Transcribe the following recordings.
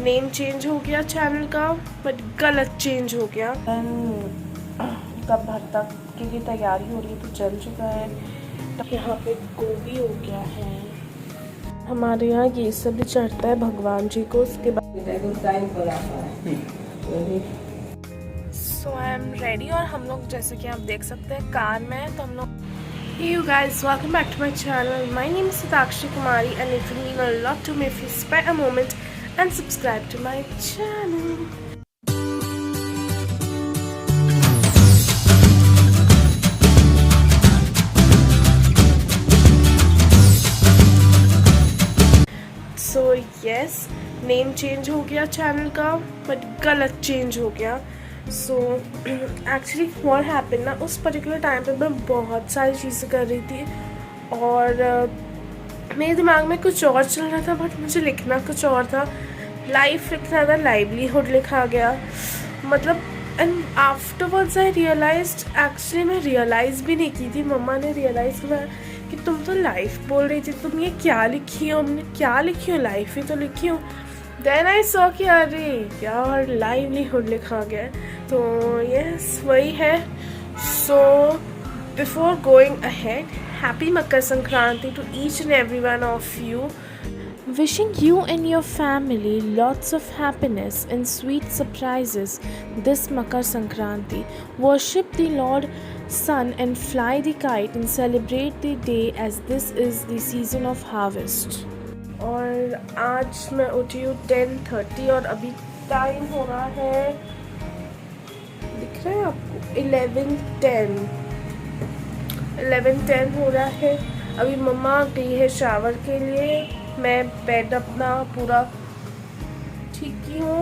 Name change हो गया channel का, बट गलत चेंज हो गया। कब भर तक के लिए तैयारी हो रही है तो चल चुका है। तो यहाँ पे गोभी हो गया है। हमारे यहाँ ये सब भी चढ़ता है भगवान जी को। उसके बाद सो आई एम रेडी और हम लोग जैसे कि आप देख सकते हैं कार में है। तो हम लोग Hey you guys, welcome back to my channel. My name is Sitakshi Kumari and it will mean a lot to me if you spare a moment and subscribe to my channel. So yes, name change हो गया channel का, but गलत change हो गया। So actually what happen ना, उस particular time पे मैं बहुत सारी चीज़ें कर रही थी और मेरे दिमाग में कुछ और चल रहा था, बट मुझे लिखना कुछ और था। लाइफ लिखना था, लाइवलीहुड लिखा गया, मतलब। And afterwards I realised, actually मैं रियलाइज़ भी नहीं की थी, मम्मा ने रियलाइज़ किया कि तुम तो लाइफ बोल रही थी, तुम ये क्या लिखी हो। हमने क्या लिखी हो, लाइफ ही तो लिखी हो। देन आई सॉ कि अरे यार लाइवलीहुड लिखा गया है। तो यस वही है। So before going ahead, happy Makar Sankranti to each and every one of you. Wishing you and your family lots of happiness and sweet surprises this Makar Sankranti. Worship the Lord Sun and fly the kite and celebrate the day as this is the season of harvest. और आज मैं उठी हूँ 10:30 और अभी time हो रहा है, दिख रहा है आपको, 11:10 हो रहा है। अभी मम्मा गई है शावर के लिए, मैं बेड अपना पूरा ठीक की हूँ।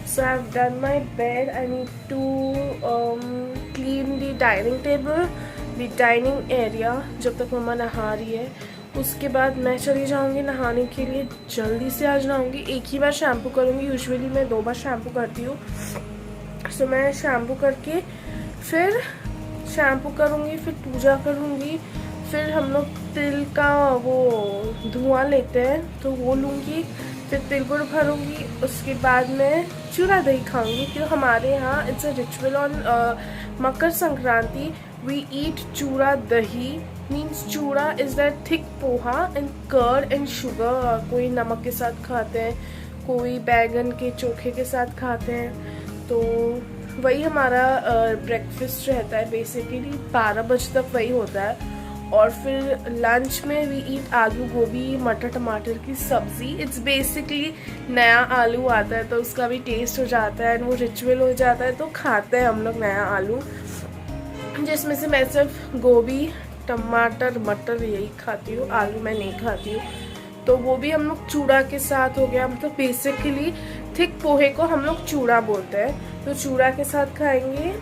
So I have done my bed. I need to clean the dining table, the dining area, जब तक मम्मा नहा रही है। उसके बाद मैं चली जाऊँगी नहाने के लिए, जल्दी से आज नहाऊँगी। एक ही बार शैम्पू करूँगी, यूजुअली मैं 2 बार शैम्पू करती हूँ। सो मैं शैम्पू करके फिर शैम्पू करूँगी, फिर पूजा करूँगी, फिर हम लोग तिल का वो धुआं लेते हैं तो वो लूँगी, फिर तिल गुड़ भरूँगी। उसके बाद मैं चूड़ा दही खाऊँगी, क्योंकि हमारे यहाँ it's a ritual on Makar Sankranti. We eat chura dahi, means chura is that thick poha and curd and sugar. कोई नमक के साथ खाते हैं, कोई बैंगन के चोखे के साथ खाते हैं। तो वही हमारा ब्रेकफास्ट रहता है बेसिकली, 12 बजे तक वही होता है। और फिर लंच में वी ईट आलू गोभी मटर टमाटर की सब्ज़ी। इट्स बेसिकली नया आलू आता है तो उसका भी टेस्ट हो जाता है एंड वो रिचुअल हो जाता है, तो खाते हैं हम लोग नया आलू, जिसमें से मैं सिर्फ गोभी टमाटर मटर यही खाती हूँ, आलू मैं नहीं खाती हूँ। तो वो भी हम लोग चूड़ा के साथ हो गया, मतलब बेसिकली थिक पोहे को हम लोग चूड़ा बोलते हैं, तो चूड़ा के साथ खाएंगे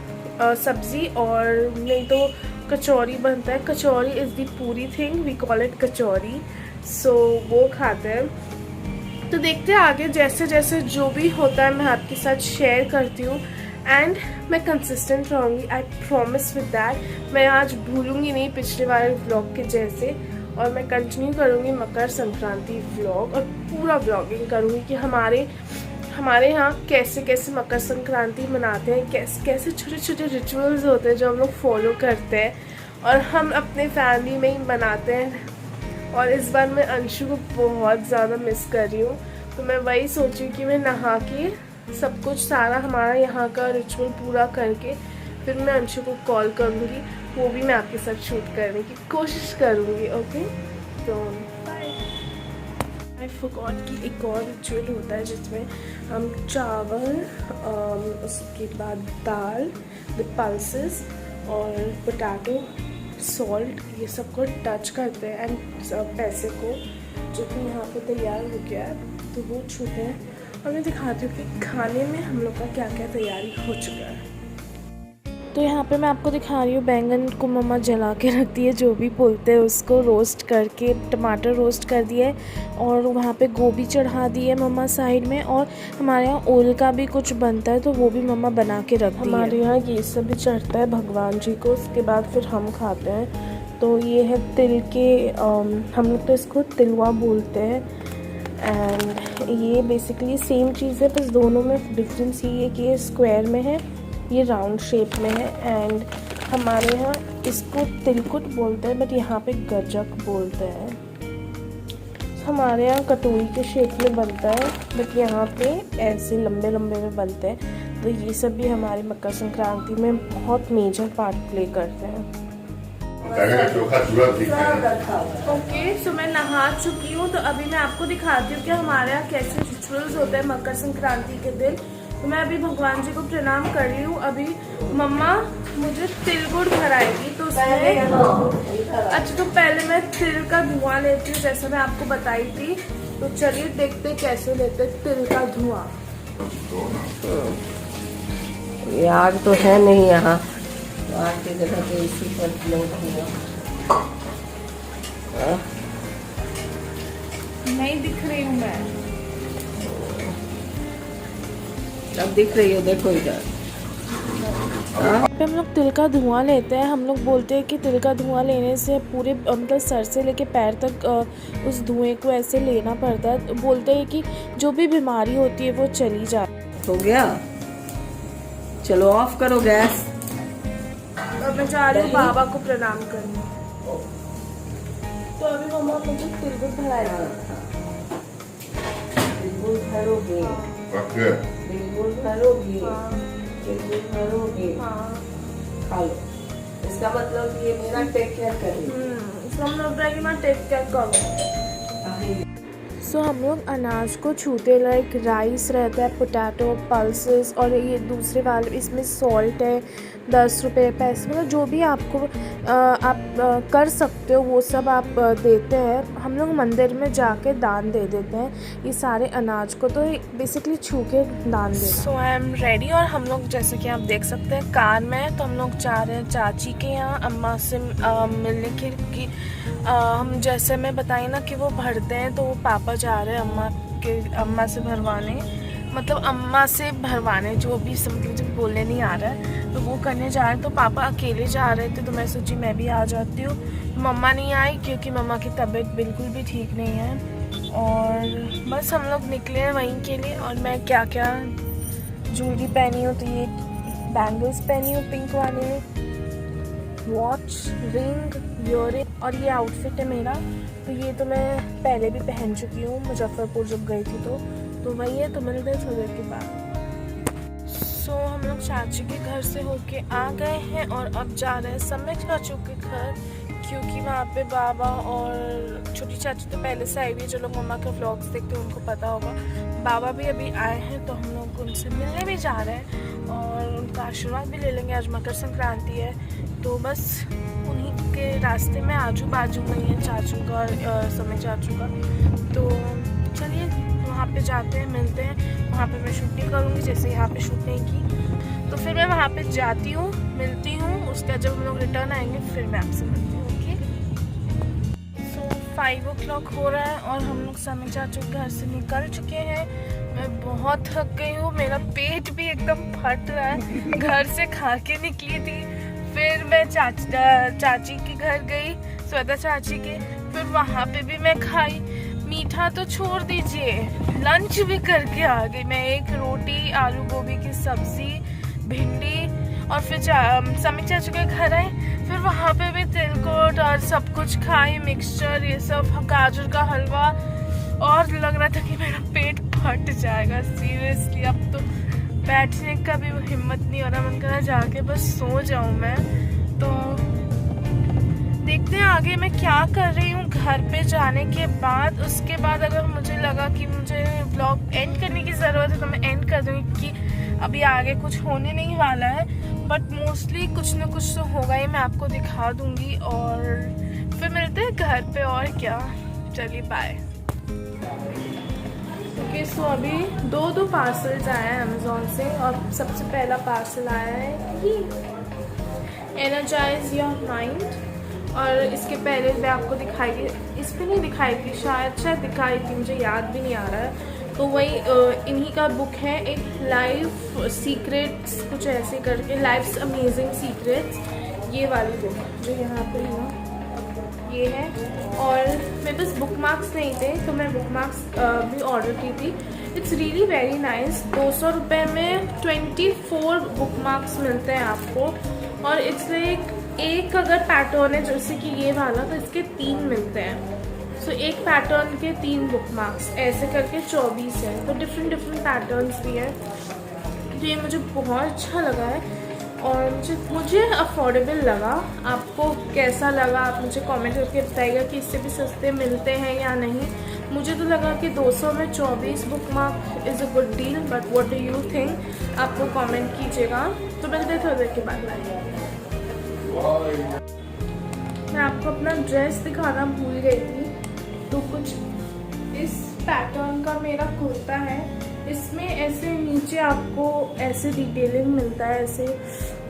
सब्ज़ी। और नहीं तो कचौरी बनता है, कचौरी इज़ दी पूरी थिंग, वी कॉल इट कचौरी। सो वो खाते हैं। तो देखते हैं आगे, जैसे जैसे जो भी होता है मैं आपके साथ शेयर करती हूँ एंड मैं कंसिस्टेंट रहूँगी, आई प्रॉमिस विद दैट। मैं आज भूलूँगी नहीं पिछले वाले व्लॉग के जैसे, और मैं कंटिन्यू करूँगी मकर संक्रांति व्लॉग और पूरा व्लॉगिंग करूँगी कि हमारे यहाँ कैसे कैसे मकर संक्रांति मनाते हैं, कैसे कैसे छोटे छोटे रिचुअल्स होते हैं जो हम लोग फॉलो करते हैं और हम अपने फैमिली में ही मनाते हैं। और इस बार मैं अंशु को बहुत ज़्यादा मिस कर रही हूँ, तो मैं वही सोची कि मैं नहा के सब कुछ सारा हमारा यहाँ का रिचुअल पूरा करके फिर मैं अंशु को कॉल करूँगी, वो भी मैं आपके साथ शूट करने की कोशिश करूँगी। ओके, तो आई फॉरगॉट कि एक और रिचुअल होता है जिसमें हम चावल, उसके बाद दाल, द पल्सेस और पोटैटो, सॉल्ट, ये सब को टच करते हैं एंड पैसे को, जो कि यहाँ पे तैयार हो गया है, तो वो छूते हैं। और मैं दिखाती हूँ कि खाने में हम लोग का क्या क्या तैयारी हो चुका है। तो यहाँ पे मैं आपको दिखा रही हूँ बैंगन को मम्मा जला के रखती है, जो भी बोलते हैं उसको, रोस्ट करके टमाटर रोस्ट कर दिया है और वहाँ पे गोभी चढ़ा दी है मम्मा साइड में। और हमारे यहाँ ओल का भी कुछ बनता है तो वो भी मम्मा बना के रखती है। हमारे यहाँ ये सब भी चढ़ता है भगवान जी को, उसके बाद फिर हम खाते हैं। तो ये है तिल के, हम लोग तो इसको तिलवा बोलते हैं। एंड ये बेसिकली सेम चीज़ है, बस दोनों में डिफरेंस ये है कि ये स्क्वायर में है, ये राउंड शेप में है। एंड हमारे यहाँ इसको तिलकुट बोलते हैं, बट यहाँ पे गजक बोलते हैं। हमारे यहाँ कटोरी के शेप में बनता है, बट यहाँ पे ऐसे लंबे लंबे में बनते हैं। तो ये सब भी हमारे मकर संक्रांति में बहुत मेजर पार्ट प्ले करते हैं। ओके, सो मैं नहा चुकी हूँ, तो अभी मैं आपको दिखाती हूँ कि हमारे यहाँ कैसे रिचुअल्स होते हैं मकर संक्रांति के दिन। तो मैं अभी भगवान जी को प्रणाम कर रही हूँ। अभी मम्मा मुझे तिल गुड़ भराएगी, तो उसमें अच्छा, तो पहले मैं तिल का धुआं लेती हूँ जैसे मैं आपको बताई थी। तो चलिए देखते कैसे लेते तिल का धुआं। आग तो है नहीं यहाँ, आग की जगह पे इसी पर नहीं दिख रही हूँ मैं, अब दिख रही है, देखो इधर। हम लोग तिल का धुआं लेते हैं। हम लोग बोलते हैं कि तिल का धुआं लेने से पूरे मतलब सर से लेके पैर तक उस धुएं को ऐसे लेना पड़ता है। बोलते हैं कि जो भी बीमारी होती है वो चली जाए। हो गया, चलो ऑफ करो गैस। और मैं जा रही हूँ बाबा को प्रणाम करने। तो अभी मम्मा मुझे तिल गुड़ भराएगा। बिल्कुल भरोगे, बिल्कुल भरोगे, बिल्कुल भरोगे। खा लो, इसका मतलब ये मेरा टेक केयर करेगी। इसका मतलब है कि मैं टेक केयर करूँ। सो हम लोग अनाज को छूते, लाइक राइस रहता है, पोटैटो, पल्सेस, और ये दूसरे वाले इसमें सॉल्ट है, 10 रुपये, पैसे, मतलब जो भी आपको आप कर सकते हो वो सब आप देते हैं। हम लोग मंदिर में जाके दान दे देते हैं ये सारे अनाज को, तो बेसिकली छू के दान देते हैं। सो आई एम रेडी, और हम लोग जैसे कि आप देख सकते हैं कार में, तो हम लोग जा रहे हैं चाची के यहाँ अम्मा से मिलने की। हम जैसे मैं बताई ना कि वो भरते हैं, तो वो पापा जा रहे हैं अम्मा से भरवाने, मतलब अम्मा से भरवाने, जो भी मुझे बोलने नहीं आ रहा है, तो वो करने जा रहे हैं। तो पापा अकेले जा रहे थे, तो मैं सोची मैं भी आ जाती हूँ। मम्मा नहीं आई क्योंकि मम्मा की तबीयत बिल्कुल भी ठीक नहीं है। और बस हम लोग निकले हैं वहीं के लिए। और मैं क्या क्या ज्वेलरी पहनी हूँ, तो ये बैंगल्स पहनी हूँ पिंक वाले, वॉच, रिंग, ईयरिंग, और ये आउटफिट है मेरा। तो ये तो मैं पहले भी पहन चुकी हूँ मुजफ्फरपुर जब गई थी, तो वही है। तो मिलते हैं थोड़ी देर के बाद। सो हम लोग चाची के घर से होके आ गए हैं और अब जा रहे हैं समय चाचू के घर, क्योंकि वहाँ पे बाबा और छोटी चाची तो पहले से आई हुई है। जो लोग मम्मा के व्लॉग्स देखते हैं उनको पता होगा। बाबा भी अभी आए हैं, तो हम लोग उनसे मिलने भी जा रहे हैं और उनका आशीर्वाद भी ले लेंगे। आज मकर संक्रांति है, तो बस उन्हीं के रास्ते में आजू बाजू में है चाचू का और समय चाचू का। तो चलिए वहाँ पे जाते हैं, मिलते हैं। वहाँ पे मैं शूट नहीं करूँगी, जैसे यहाँ पे शूट नहीं की। तो फिर मैं वहाँ पे जाती हूँ, मिलती हूँ। उसका जब हम लोग रिटर्न आएंगे फिर मैं आपसे मिलती हूँ। ओके, सो 5 o'clock हो रहा है और हम लोग समय चाचू के घर से निकल चुके हैं। मैं बहुत थक गई हूँ, मेरा पेट भी एकदम फट रहा है। घर से खा के निकली थी, फिर मैं चाची के घर गई, श्वेता चाची के, फिर वहाँ पे भी मैं खाई। मीठा तो छोड़ दीजिए, लंच भी करके आ गई मैं। एक रोटी, आलू गोभी की सब्जी, भिंडी, और फिर समीक चाचू के घर आए, फिर वहाँ पे भी तिलकुट और सब कुछ खाई, मिक्सचर, ये सब, गाजर का हलवा। और लग रहा था कि मेरा पेट फट जाएगा सीरियसली। अब तो बैठने का भी हिम्मत नहीं हो रहा, मन कर रहा जाके बस सो जाऊं मैं। तो देखते हैं आगे मैं क्या कर रही हूँ घर पे जाने के बाद। उसके बाद अगर मुझे लगा कि मुझे व्लॉग एंड करने की ज़रूरत है तो मैं एंड कर दूँगी, कि अभी आगे कुछ होने नहीं वाला है, बट मोस्टली कुछ ना कुछ तो होगा ही, मैं आपको दिखा दूँगी। और फिर मिलते हैं घर पे, और क्या। चलिए बाय। ओके, सो अभी दो पार्सल्स आए हैं अमेज़ॉन से, और सबसे पहला पार्सल आया है कि एनर्जाइज योर माइंड। और इसके पहले मैं आपको दिखाई थी, इस पर नहीं दिखाई थी, शायद दिखाई थी, मुझे याद भी नहीं आ रहा है। तो वही इन्हीं का बुक है, एक लाइफ सीक्रेट्स कुछ ऐसे करके, लाइफ्स अमेजिंग सीक्रेट्स, ये वाली बुक जो यहाँ पे है ना, ये है। और मेरे पास बुक मार्क्स नहीं थे तो मैं बुक मार्क्स भी ऑर्डर की थी। It's really very nice. 200 रुपये में 24 बुक मार्क्स मिलते हैं आपको। और इट्स लाइक एक अगर पैटर्न है जैसे कि ये वाला तो इसके 3 मिलते हैं। सो एक पैटर्न के 3 बुक मार्क्स ऐसे करके 24 है। तो डिफरेंट पैटर्न्स भी है। तो ये मुझे बहुत अच्छा लगा है और मुझे अफोर्डेबल लगा। आपको कैसा लगा आप मुझे कमेंट करके बताइएगा कि इससे भी सस्ते मिलते हैं या नहीं। मुझे तो लगा कि 200 में 24 book mark is a good deal, but what do you think? आपको कमेंट कीजिएगा। तो मिलते थोड़ी देर के बाद। मैं आपको अपना ड्रेस दिखाना भूल गई थी। तो कुछ इस पैटर्न का मेरा कुर्ता है। इसमें ऐसे नीचे आपको ऐसे डिटेलिंग मिलता है, ऐसे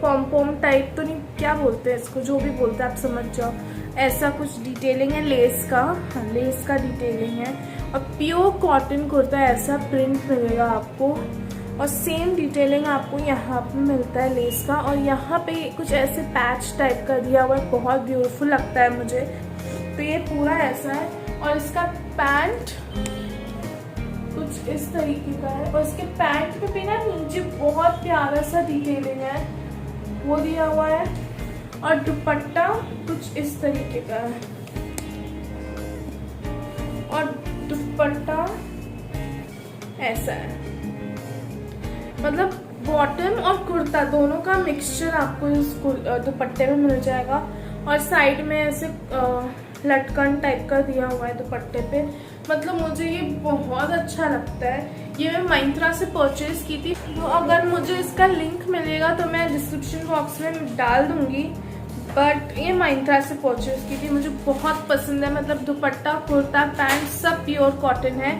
पॉम टाइप तो नहीं, क्या बोलते हैं इसको, जो भी बोलते हैं आप समझ जाओ। ऐसा कुछ डिटेलिंग है लेस का, हाँ लेस का डिटेलिंग है। और प्योर कॉटन कुर्ता, ऐसा प्रिंट मिलेगा आपको। और सेम डिटेलिंग आपको यहाँ पे मिलता है लेस का। और यहाँ पे कुछ ऐसे पैच टाइप का दिया हुआ है, बहुत ब्यूटीफुल लगता है मुझे। तो ये पूरा ऐसा है। और इसका पैंट कुछ इस तरीके का है। और इसके पैंट पे भी ना नीचे बहुत प्यारा सा डिटेलिंग है, वो दिया हुआ है। और दुपट्टा कुछ इस तरीके का है। और दुपट्टा ऐसा है। मतलब बॉटम और कुर्ता दोनों का मिक्सचर आपको इस दुपट्टे में मिल जाएगा। और साइड में ऐसे लटकन टाइप का दिया हुआ है दुपट्टे पे। मतलब मुझे ये बहुत अच्छा लगता है। ये मैं Myntra से परचेज की थी। तो अगर मुझे इसका लिंक मिलेगा तो मैं डिस्क्रिप्शन बॉक्स में डाल दूंगी। बट ये Myntra से परचेज की थी, मुझे बहुत पसंद है। मतलब दुपट्टा, कुर्ता, पैंट सब प्योर कॉटन है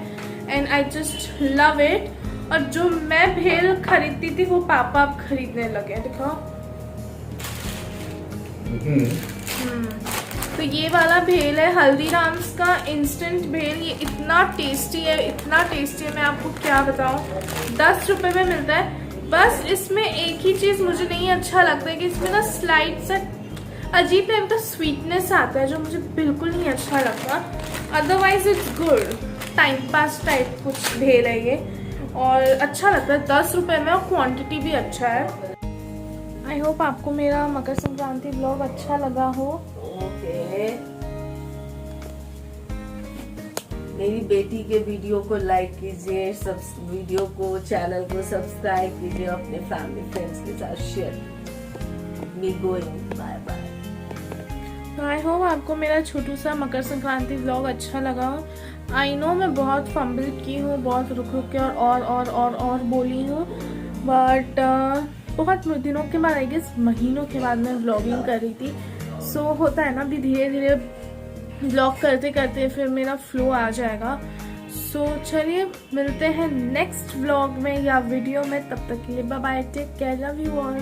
and I just love it. और जो मैं भेल खरीदती थी वो पापा अब खरीदने लगे। दिखाओ। तो ये वाला भेल है हल्दीराम्स का इंस्टेंट भेल। ये इतना टेस्टी है, इतना टेस्टी है, मैं आपको क्या बताऊं। 10 रुपए में मिलता है। बस इसमें एक ही चीज मुझे नहीं अच्छा लगता है कि इसमें ना स्लाइड सा अजीब टाइप का स्वीटनेस आता है, जो मुझे बिल्कुल नहीं अच्छा लगता। Otherwise it's good, time pass type कुछ भेल है ये और अच्छा लगता है 10 रुपए में। और क्वांटिटी भी अच्छा है। आई होप आपको मेरा मकर संक्रांति ब्लॉग अच्छा लगा हो। ओके, मेरी बेटी के वीडियो को लाइक कीजिए, वीडियो को, चैनल को सब्सक्राइब कीजिए, अपने फैमिली फ्रेंड्स के साथ शेयर। Me going, bye bye. तो आई होप आपको मेरा छोटू सा मकर संक्रांति ब्लॉग अच्छा लगा हो। आई नो मैं बहुत फंबल की हूँ, बहुत रुक के और बोली हूँ। बट बहुत दिनों के बाद, आई गेस महीनों के बाद मैं व्लॉगिंग कर रही थी। सो होता है ना, अभी धीरे धीरे व्लॉग करते करते फिर मेरा फ्लो आ जाएगा। सो चलिए मिलते हैं नेक्स्ट व्लॉग में या वीडियो में। तब तक के लिए bye bye, take care, love you all.